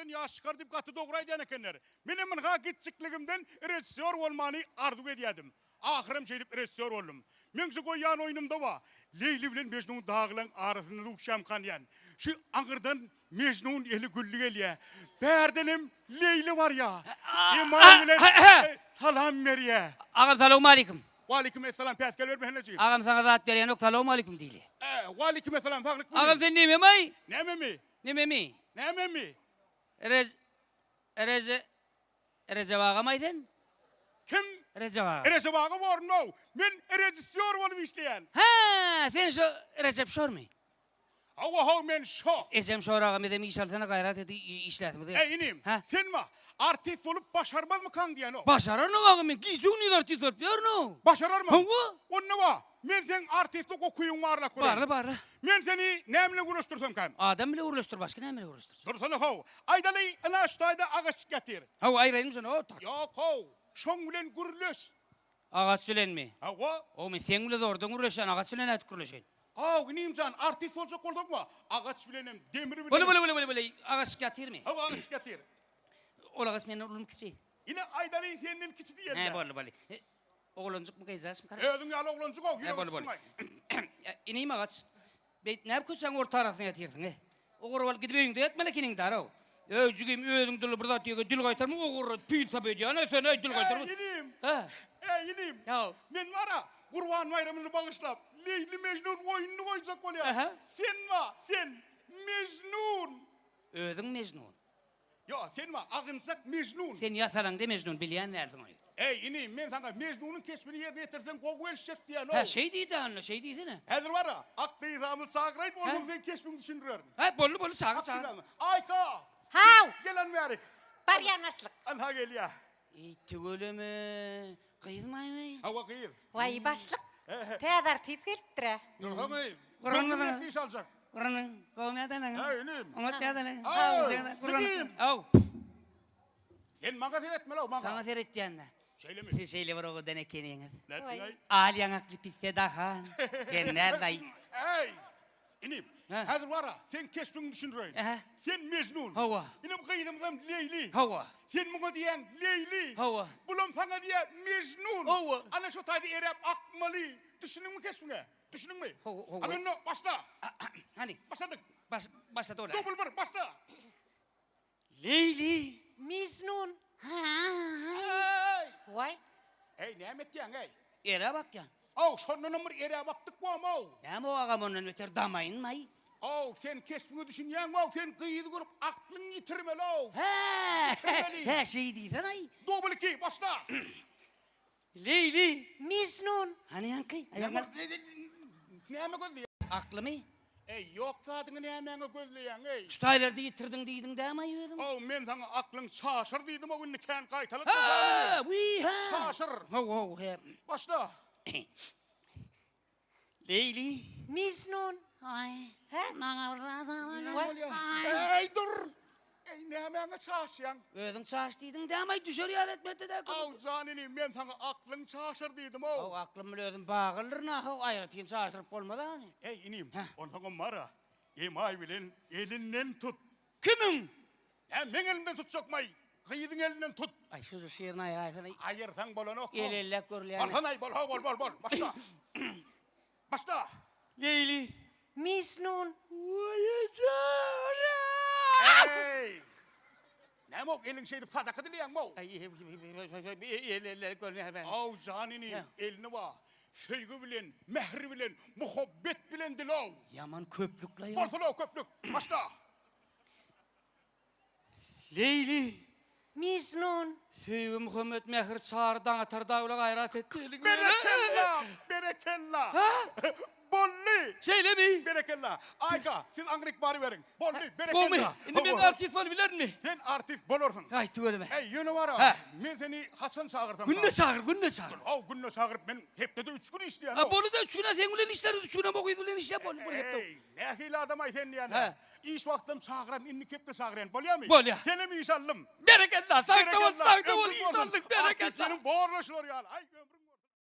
Aşkından yaş çıkartıp katı doğray diyen ekenler. Benim ha gitçikligimden rejissör olmanı arzu ediyadım. Ahırım şeydip rejissör oldum. Men şu koyan oyunumda var. Leyli bilen Mecnun dağılan arasını ukşam kanyan. Şu Ankara'dan Mecnun eli güllü geliyor. Perdenim Leyli var ya. İmam bilen salam veriyor. Ağam selamun aleyküm. Aleyküm esselam. Peskel verme henneciğim. Ağam sana zat veren yok selamun aleyküm değil. Aleyküm esselam. Faklık bu. Ağam sen ne memay? Ne mi? Ne memay? Ne mi? Recep ağam aydın? Kim? Recep ağam. Recep ağa var no. Men rejissör olup işleyen. Ha, sen şu Recep Şor mu? Hava men şok. Ecem Şor ağam edem işaretine gayret edi işletmedi. İnim. Ha? Sen mi? Artist olup başarmaz mı kan diyen o? Başarar mı ağam ben? Giyeceğin niye artist olup yer no? Başarar mı? Hava? Onun var. Men sen artistlik okuyun varla kurayım. Barla. Men seni nemle uğraştırsam kan. Adam bile uğraştır başka ne emre uğraştır? Dursana hav. Aydalı anaştayda ağaç getir. Hava ayrayım sana o tak. Yok hav. Şon bilen gürlüş. Ağaç sülen mi? Hava. O men sen bile doğrudan uğraşan ağaç sülen et kuruluşun. İnim can artist olacak olduk mu? Ağaç bilenim, demir bilenim. Böyle ağaç getir mi? Hava ağaç getir. O ağaç benim oğlum kişi. Yine Aydalı senin kişi diyen. He böyle. Oğluncuk mu kayacağız mı? Özün yalı oğlancık ol. He böyle. İneyim ağaç. Ne yapıyorsan orta arasına yatıyorsun he. O kurval gidip evinde yatma da kinin dar o. Öcüğüm öğün dolu burada diyor dil kaytarma o kurval pil tabi diyor. Ne sen dil kaytarma. İnim. Ha. İnim. Ya. Men var ha. Kurban bayramını bağışlap. Leyli Mecnun oyununu koyacak ol ya. Aha. Sen var. Sen. Mecnun. Ödün Mecnun. Ya sen var. Ağınsak Mecnun. Sen yasalan de Mecnun biliyen nereden o? İnim. Men sana Mecnun'un keşfini yerine getirsen koku elşecek diyen o. Ha şey değildi anla şey değildi ne? Hazır var ha. Aklı izamı sağırayıp onun sen keşfini düşünürler. Ha bolu çağır. Ayka. Hav, Gelen mi yarik? bar yanaslık. Anha gel ya. İtti öyle mi? Kıyılmay mı? Hava kıyır. Vay başlık. Teadar tit geliptire. Nurhamayım. Kur'an'la Gönlüm da- nefis alacak. Kur'an'ın kavmiyata ne? İnim. Umat kağıda ne? Sıkayım. Au. Sen magazin etme la magazin. Sana seyredeceğin ne? Söyle mi? Bir şeyle var o denek yeniyeniz. Ne diyorsun? Al yanaklı pisse dahan. Sen nerede? Ey! İnim. Ha. Hazır var ha. Sen keşfini düşünürün. Aha. Sen Mecnun. Hava. İnim kıydımdan Leyli. Hava. Sen buna diyen Leyli. Hava. Bulan sana diye Mecnun. Hava. Ana şu taydı erep akmalı. Düşünün mü keşfine? Düşünün mü? Hava. Anın başla. Hani Başladık. başladı orada. Double bir başla. Leyli. Mecnun. Hey! Vay. Hey ne emet diyen hey? Yere bak ya. Şonun numar ere baktık bu ama. Ne mi o ağam onun öter damayın may? Sen keşfini düşünen sen kıyıdı kurup aklını yitirme lo. He şey değil lan ay. Double 2 başla. Leyli. Mecnun. Hani yankı? Ne emek gözlüyen? Aklı mı? Yok zaten ne emek gözlüyen ey. Şu taylarda yitirdin deydin de ama yiyordum. Men sana aklın şaşır dedim o günü kan kaytalık. Ha, ha. Şaşır. Ho he. Başla. Leyli. Mecnun. Ay. He? Ey dur. Ne emek şaşıyan. Ödün çağış deydin de ama düşer yer etmedi de. Canini men sana aklın şaşır dedim O aklım bile ödün bağırır na. O ayrıtın çağıştırıp olmadan. İnim. Ondan mara. Emay bilen elinden tut. Kimin? Men elinden tut sokmay. Kıyıdın elinden tut. Ay şu şiirin ayıraysan. Ayırsan bolon ok. El görülen. Arhanay bol. Başla. Başla. Leyli. Mecnun. Hey! Ne mok elin şeydi sadaka dileyen mo? Ay el görülen. Canini elini var. Sevgi bilen, mehri bilen, muhabbet bilen dilav. Yaman köplükle. Borsala o köplük. Başla. Leyli. Mecnun. Sevgi Muhammed Mehir çağırdan atar davula gayret etti. Berekella. Bolli. Şeyle mi? Berekella. Ayka siz Angrik bari verin. Bolli, Bu mu? berekella. Şimdi ben artist bol bilir mi? Sen artist bolorsun. Ay tüveleme. Yönü var Ha. ha. Ben seni Hasan çağırdım. Günne çağır. Günne çağırıp ben hep de 3 gün isteyen. Ha bolu da 3 güne sen ulan işler 3 güne bakıyız ulan işler bol hep de. Ne hile adamay sen yani. Ha. İş vaktim çağıran, inni hep de çağıran. Bolya mı? Bolya. Seni mi iş aldım? Bereketle. Sağ çavul inşallah bereketle. Artistlerin boğurlaşıyor yani. Ay ömrüm.